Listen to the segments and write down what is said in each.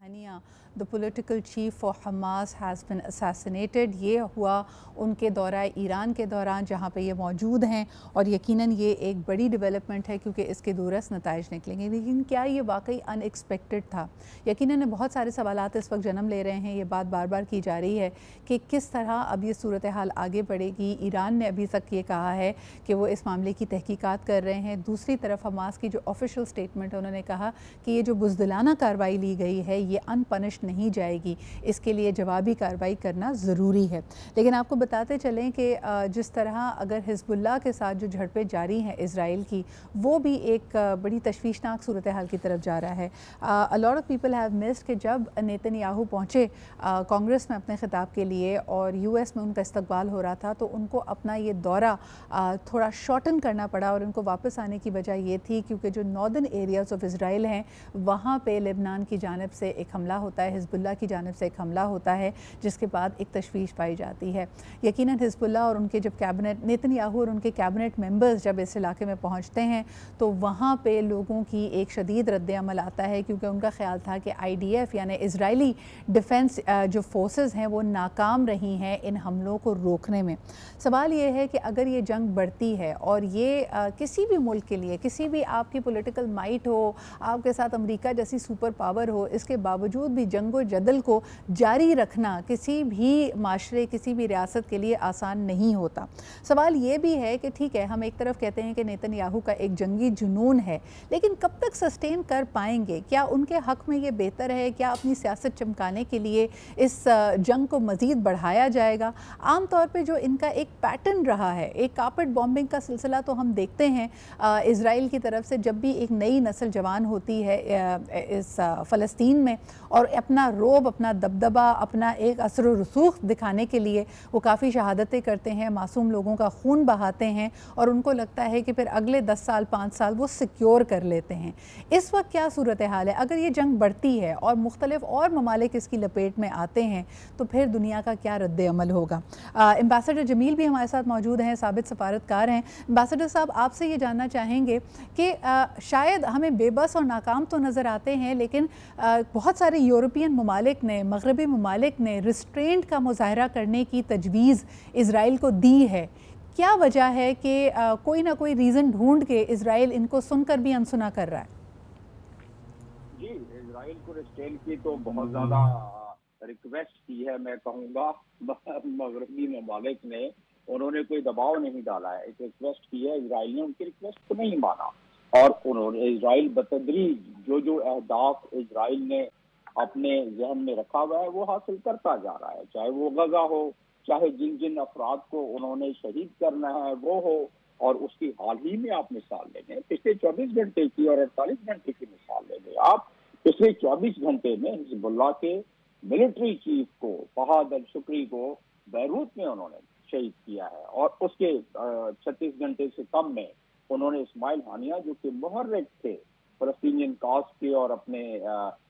The political chief for Hamas has been assassinated. یہ ہوا ان کے دورہ ایران کے دوران جہاں پہ یہ موجود ہیں، اور یقیناً یہ ایک بڑی ڈیولپمنٹ ہے کیونکہ اس کے دورس نتائج نکلیں گے. لیکن کیا یہ واقعی ان ایکسپیکٹڈ تھا؟ یقیناً بہت سارے سوالات اس وقت جنم لے رہے ہیں. یہ بات بار بار کی جا رہی ہے کہ کس طرح اب یہ صورتحال آگے بڑھے گی. ایران نے ابھی تک یہ کہا ہے کہ وہ اس معاملے کی تحقیقات کر رہے ہیں. دوسری طرف حماس کی جو آفیشیل سٹیٹمنٹ ہے، انہوں نے کہا کہ یہ جو بزدلانہ کارروائی لی گئی ہے یہ ان پنشڈ نہیں جائے گی، اس کے لیے جوابی کارروائی کرنا ضروری ہے. لیکن آپ کو بتاتے چلیں کہ جس طرح اگر حزب اللہ کے ساتھ جو جھڑپیں جاری ہیں اسرائیل کی، وہ بھی ایک بڑی تشویشناک صورتحال کی طرف جا رہا ہے. A lot of people have missed کہ جب نیتن یاہو پہنچے کانگریس میں اپنے خطاب کے لیے اور یو ایس میں ان کا استقبال ہو رہا تھا، تو ان کو اپنا یہ دورہ تھوڑا شارٹن کرنا پڑا، اور ان کو واپس آنے کی وجہ یہ تھی کیونکہ جو ناردرن ایریاز آف اسرائیل ہیں وہاں پہ لبنان کی جانب سے ایک حملہ ہوتا ہے، حزب اللہ کی جانب سے ایک حملہ ہوتا ہے، جس کے بعد ایک تشویش پائی جاتی ہے. یقیناً حزب اللہ اور ان کے جب کیبنٹ، نیتن یاہو اور ان کے کیبنٹ ممبرز جب اس علاقے میں پہنچتے ہیں تو وہاں پہ لوگوں کی ایک شدید رد عمل آتا ہے، کیونکہ ان کا خیال تھا کہ IDF یعنی اسرائیلی ڈیفنس جو فورسز ہیں وہ ناکام رہی ہیں ان حملوں کو روکنے میں. سوال یہ ہے کہ اگر یہ جنگ بڑھتی ہے اور یہ کسی بھی ملک کے لیے، کسی بھی آپ کی پولیٹیکل مائٹ ہو، آپ کے ساتھ امریکہ جیسی سپر پاور ہو، اس کے باوجود بھی جنگ و جدل کو جاری رکھنا کسی بھی معاشرے، کسی بھی ریاست کے لیے آسان نہیں ہوتا. سوال یہ بھی ہے کہ ٹھیک ہے، ہم ایک طرف کہتے ہیں کہ نیتن یاہو کا ایک جنگی جنون ہے، لیکن کب تک سسٹین کر پائیں گے؟ کیا ان کے حق میں یہ بہتر ہے؟ کیا اپنی سیاست چمکانے کے لیے اس جنگ کو مزید بڑھایا جائے گا؟ عام طور پہ جو ان کا ایک پیٹرن رہا ہے، ایک کارپٹ بامبنگ کا سلسلہ تو ہم دیکھتے ہیں اسرائیل کی طرف سے، جب بھی ایک نئی نسل جوان ہوتی ہے اس فلسطین میں اور اپنا روب، اپنا دبدبہ، اپنا ایک اثر و رسوخ دکھانے کے لیے وہ کافی شہادتیں کرتے ہیں، معصوم لوگوں کا خون بہاتے ہیں، اور ان کو لگتا ہے کہ پھر اگلے 10 سال 5 سال وہ سیکیور کر لیتے ہیں. اس وقت کیا صورتحال ہے؟ اگر یہ جنگ بڑھتی ہے اور مختلف اور ممالک اس کی لپیٹ میں آتے ہیں تو پھر دنیا کا کیا رد عمل ہوگا؟ ایمبیسڈر جمیل بھی ہمارے ساتھ موجود ہیں، سابق سفارتکار ہیں. ایمبیسڈر صاحب، آپ سے یہ جاننا چاہیں گے کہ شاید ہمیں بے بس اور ناکام تو نظر آتے ہیں، لیکن بہت سارے یورپین ممالک نے، مغربی ممالک نے ریسٹرینٹ کا مظاہرہ کرنے کی تجویز اسرائیل کو دی ہے. کیا وجہ ہے کہ کوئی نہ کوئی ریزن ڈھونڈ کے اسرائیل ان کو سن کر بھی انسنا کر رہا ہے؟ جی، اسرائیل کو ریسٹرین کی تو بہت زیادہ ریکویسٹ کی ہے، میں کہوں گا مغربی ممالک نے، انہوں نے کوئی دباؤ نہیں ڈالا ہے. ایک ریکویسٹ کی ہے، اسرائیل نے ان کی ریکویسٹ کو نہیں مانا، اور انہوں نے اسرائیل بتدریج جو اہداف اسرائیل نے اپنے ذہن میں رکھا ہوا ہے وہ حاصل کرتا جا رہا ہے، چاہے وہ غزہ ہو، چاہے جن جن افراد کو انہوں نے شہید کرنا ہے وہ ہو. اور اس کی حال ہی میں آپ مثال لے لیں، پچھلے 24 گھنٹے کی اور 48 گھنٹے کی مثال لے لیں آپ. پچھلے 24 گھنٹے میں حزب اللہ کے ملٹری چیف کو، فہد الشکری کو بیروت میں انہوں نے شہید کیا ہے، اور اس کے 36 گھنٹے سے کم میں انہوں نے اسماعیل ہانیہ جو کہ محرک تھے فلسطینین کاز کے اور اپنے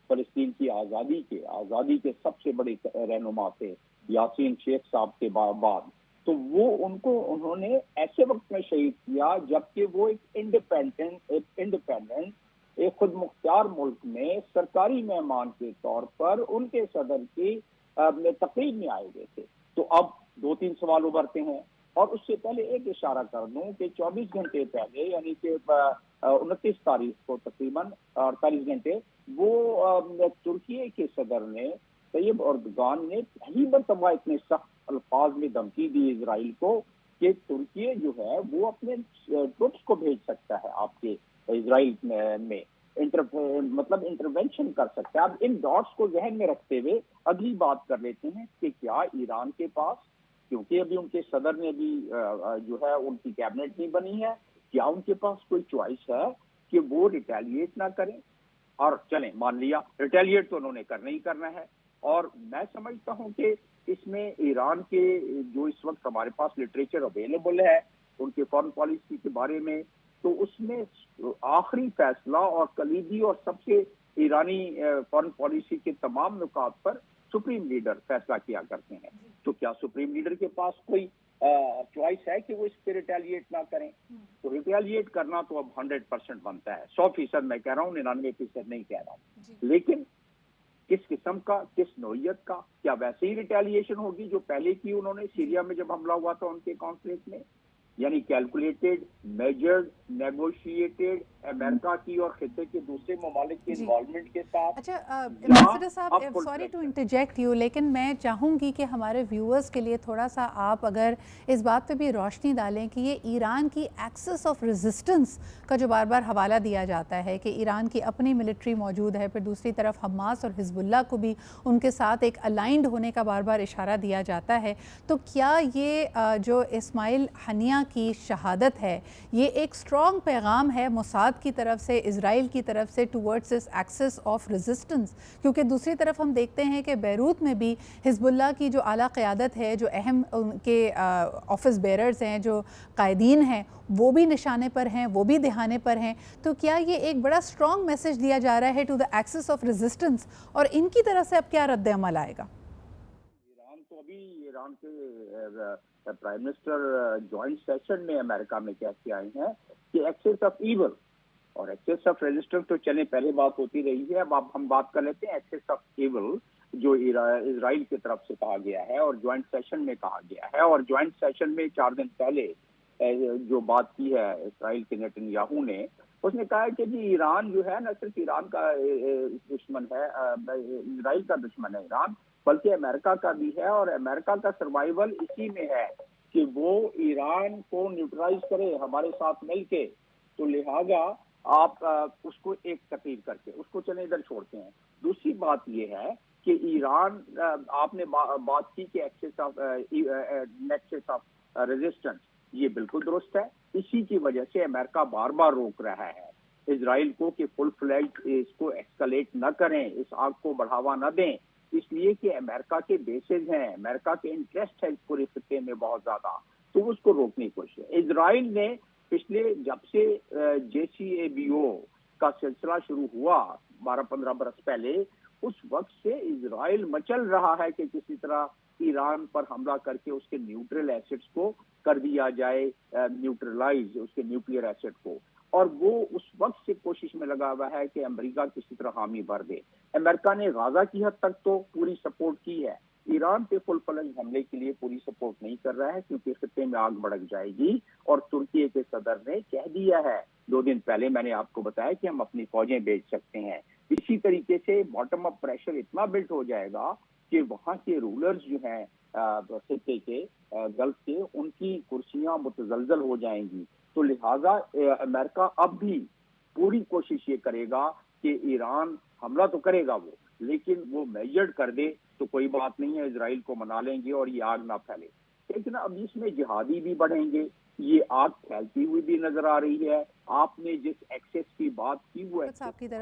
فلسطین کی آزادی کے سب سے بڑے رہنما تھے یاسین شیخ صاحب کے بعد، تو وہ انہوں نے ایسے وقت میں شہید کیا جبکہ وہ ایک انڈیپینڈنٹ ایک خود مختار ملک میں سرکاری مہمان کے طور پر ان کے صدر کی تقریب میں آئے ہوئے تھے. تو اب 2-3 سوال ابھرتے ہیں، اور اس سے پہلے ایک اشارہ کر دوں کہ 24 گھنٹے پہلے یعنی کہ 29 تاریخ کو تقریباً 48 گھنٹے وہ ترکی کے صدر نے طیب اردگان نے پہلی مرتبہ اتنے سخت الفاظ میں دھمکی دی اسرائیل کو کہ ترکی جو ہے وہ اپنے ٹروپس کو بھیج سکتا ہے آپ کے اسرائیل میں، مطلب انٹروینشن کر سکتا ہے. اب ان ڈاٹس کو ذہن میں رکھتے ہوئے اگلی بات کر لیتے ہیں کہ کیا ایران کے پاس، کیونکہ ابھی ان کے صدر نے بھی جو ہے ان کی کیبنٹ نہیں بنی ہے، کیا ان کے پاس کوئی چوائس ہے کہ وہ ریٹیلیٹ نہ کریں؟ اور چلیں مان لیا ریٹیلیٹ تو انہوں نے کرنا ہی کرنا ہے. اور میں سمجھتا ہوں کہ اس میں ایران کے جو اس وقت ہمارے پاس لٹریچر اویلیبل ہے ان کے فارن پالیسی کے بارے میں، تو اس میں آخری فیصلہ اور کلیدی اور سب سے ایرانی فارن پالیسی کے تمام نکات پر سپریم لیڈر فیصلہ کیا کرتے ہیں. تو کیا سپریم لیڈر کے پاس کوئی چوائس ہے کہ وہ اس پہ ریٹیلیٹ نہ کریں؟ تو ریٹیلیٹ کرنا تو اب 100% بنتا ہے، 100% میں کہہ رہا ہوں، 99% نہیں کہہ رہا ہوں. لیکن کس قسم کا, کس نوعیت کا, کیا ویسے ہی ریٹیلیشن ہوگی جو پہلے کی انہوں نے سیریا میں جب حملہ ہوا تھا ان کے کانفلنٹ میں, یعنی کیلکولیٹڈ, میجرڈ, نیگوشیٹڈ, امریکہ کی اور خطے کے دوسرے ممالک کے انوالومنٹ کے ساتھ. اچھا امبیسڈر صاحب, سوری ٹو انٹرجیکٹ یو, لیکن میں چاہوں گی کہ ہمارے ویورز کے لیے تھوڑا سا آپ اگر اس بات پہ بھی روشنی ڈالیں کہ یہ ایران کی ایکسس آف ریزسٹنس کا جو بار بار حوالہ دیا جاتا ہے کہ ایران کی اپنی ملٹری موجود ہے, پھر دوسری طرف حماس اور حزب اللہ کو بھی ان کے ساتھ ایک الائنڈ ہونے کا بار بار اشارہ دیا جاتا ہے, تو کیا یہ جو اسماعیل ہنیہ کی شہادت ہے یہ ایک اسٹرانگ پیغام ہے موساد کی طرف سے, اسرائیل کی طرف سے ٹورڈز اس ایکسس آف ریزسٹنس؟ کیونکہ دوسری طرف ہم دیکھتے ہیں کہ بیروت میں بھی حزب اللہ کی جو اعلیٰ قیادت ہے, جو اہم ان کے آفس بیررز ہیں, جو قائدین ہیں, وہ بھی نشانے پر ہیں, وہ بھی دہانے پر ہیں. تو کیا یہ ایک بڑا اسٹرانگ میسج دیا جا رہا ہے to the axis of resistance, اور ان کی طرف سے اب کیا رد عمل آئے گا؟ ایران کے پرائم منسٹر جوائنٹ سیشن میں امریکہ میں کہہ کے آئے ہیں کہ ایکسس آف ایول اور ایکسس آف ریزسٹنس تو چلے پہلے بات ہوتی رہی ہے, اب ہم بات کر لیتے ہیں ایکسس آف ایول جو اسرائیل کی طرف سے کہا گیا ہے اور جوائنٹ سیشن میں کہا گیا ہے. اور جوائنٹ سیشن میں 4 دن پہلے جو بات کی ہے اسرائیل کے نیتن یاہو نے, اس نے کہا ہے کہ جی ایران جو ہے نہ صرف ایران کا دشمن ہے, اسرائیل کا دشمن ہے ایران, بلکہ امریکہ کا بھی ہے, اور امریکہ کا سروائیول اسی میں ہے کہ وہ ایران کو نیوٹرلائز کرے ہمارے ساتھ مل کے. تو لہٰذا آپ اس کو ایک تقریر کر کے اس کو چلے ادھر چھوڑتے ہیں. دوسری بات یہ ہے کہ ایران, آپ نے بات کی کہ ایکسس آف ریزسٹنس, یہ بالکل درست ہے. اسی کی وجہ سے امریکہ بار بار روک رہا ہے اسرائیل کو کہ فل فلیج اس کو ایکسکلیٹ نہ کریں, اس آگ کو بڑھاوا نہ دیں, اس لیے کہ امریکہ کے بیسز ہیں, امریکہ کے انٹرسٹ ہے اس پورے خطے میں بہت زیادہ, تو اس کو روکنے کی کوشش ہے. اسرائیل نے پچھلے جب سے JCPOA کا سلسلہ شروع ہوا 12-15 برس پہلے, اس وقت سے اسرائیل مچل رہا ہے کہ کسی طرح ایران پر حملہ کر کے اس کے نیوٹرل ایسٹس کو کر دیا جائے, نیوٹرلائز اس کے نیوکلیئر ایسٹ کو, اور وہ اس وقت سے کوشش میں لگا ہوا ہے کہ امریکہ کسی طرح حامی بھر دے. امریکہ نے غزہ کی حد تک تو پوری سپورٹ کی ہے, ایران پہ فل فلنج حملے کے لیے پوری سپورٹ نہیں کر رہا ہے کیونکہ خطے میں آگ بھڑک جائے گی. اور ترکی کے صدر نے کہہ دیا ہے 2 دن پہلے, میں نے آپ کو بتایا کہ ہم اپنی فوجیں بھیج سکتے ہیں. اسی طریقے سے باٹم اپ پریشر اتنا بلٹ ہو جائے گا کہ وہاں کے رولرز جو ہیں خطے کے گلف کے, ان کی کرسیاں متزلزل ہو جائیں گی. تو لہٰذا امریکہ اب بھی پوری کوشش یہ کرے گا کہ ایران حملہ تو کرے گا وہ, لیکن وہ میجرڈ کر دے تو کوئی بات نہیں ہے, اسرائیل کو منا لیں گے اور یہ آگ نہ پھیلے. لیکن اب اس میں جہادی بھی بڑھیں گے, یہ آگ پھیلتی ہوئی بھی نظر آ رہی ہے. آپ نے جس ایکسس کی بات کی وہ